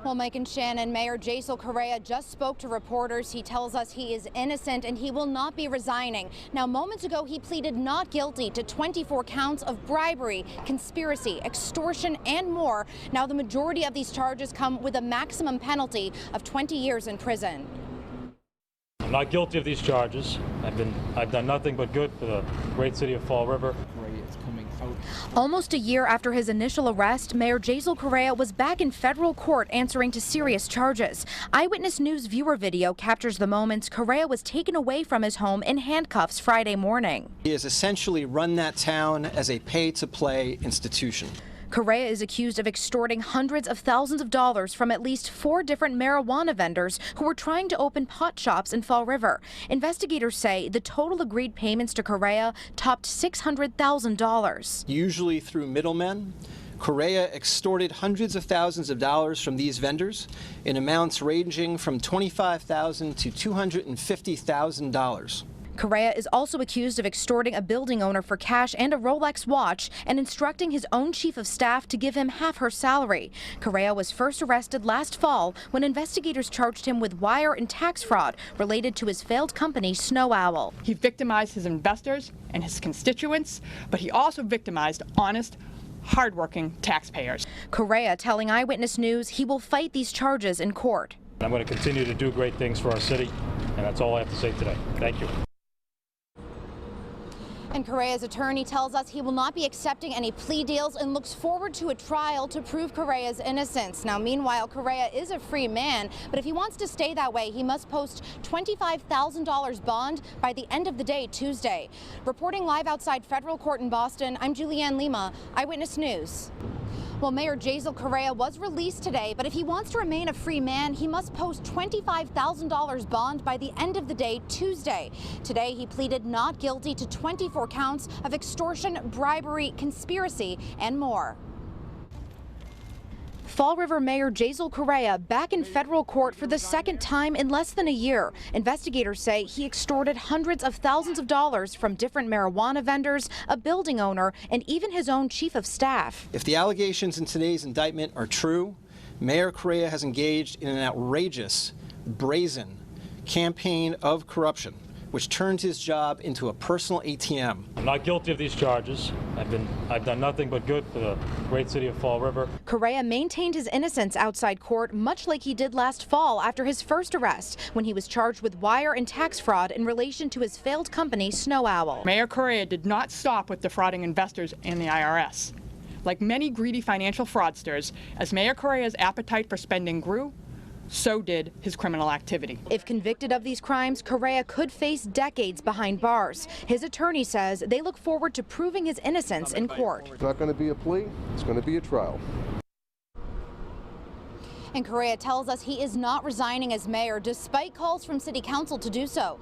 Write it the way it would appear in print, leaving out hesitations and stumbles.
Well, Mike and Shannon, Mayor Jasiel Correia just spoke to reporters. He tells us he is innocent and he will not be resigning. Now, moments ago, he pleaded not guilty to 24 counts of bribery, conspiracy, extortion, and more. Now, the majority of these charges come with a maximum penalty of 20 years in prison. I'm not guilty of these charges. I've done nothing but good for the great city of Fall River. Almost a year after his initial arrest, Mayor Jasiel Correia was back in federal court answering to serious charges. Eyewitness News viewer video captures the moments Correia was taken away from his home in handcuffs Friday morning. He has essentially run that town as a pay-to-play institution. Correia is accused of extorting hundreds of thousands of dollars from at least 4 different marijuana vendors who were trying to open pot shops in Fall River. Investigators say the total agreed payments to Correia topped $600,000. Usually through middlemen, Correia extorted hundreds of thousands of dollars from these vendors in amounts ranging from $25,000 to $250,000. Correia is also accused of extorting a building owner for cash and a Rolex watch and instructing his own chief of staff to give him half her salary. Correia was first arrested last fall when investigators charged him with wire and tax fraud related to his failed company, Snow Owl. He victimized his investors and his constituents, but he also victimized honest, hardworking taxpayers. Correia telling Eyewitness News he will fight these charges in court. I'm going to continue to do great things for our city, and that's all I have to say today. Thank you. And Correia's attorney tells us he will not be accepting any plea deals and looks forward to a trial to prove Correia's innocence. Now, meanwhile, Correia is a free man, but if he wants to stay that way, he must post $25,000 bond by the end of the day Tuesday. Reporting live outside federal court in Boston, I'm Julianne Lima, Eyewitness News. Well, Mayor Jasiel Correia was released today, but if he wants to remain a free man, he must post $25,000 bond by the end of the day Tuesday. Today, he pleaded not guilty to 24 counts of extortion, bribery, conspiracy, and more. Fall River Mayor Jasiel Correia back in federal court for the second time in less than a year. Investigators say he extorted hundreds of thousands of dollars from different marijuana vendors, a building owner, and even his own chief of staff. If the allegations in today's indictment are true, Mayor Correia has engaged in an outrageous, brazen campaign of corruption, which turned his job into a personal ATM. I'm not guilty of these charges. I've done nothing but good for the great city of Fall River. Correia maintained his innocence outside court, much like he did last fall after his first arrest, when he was charged with wire and tax fraud in relation to his failed company, Snow Owl. Mayor Correia did not stop with defrauding investors and the IRS. Like many greedy financial fraudsters, as Mayor Correia's appetite for spending grew, so did his criminal activity. If convicted of these crimes, Correia could face decades behind bars. His attorney says they look forward to proving his innocence in court. It's not going to be a plea, it's going to be a trial. And Correia tells us he is not resigning as mayor, despite calls from city council to do so.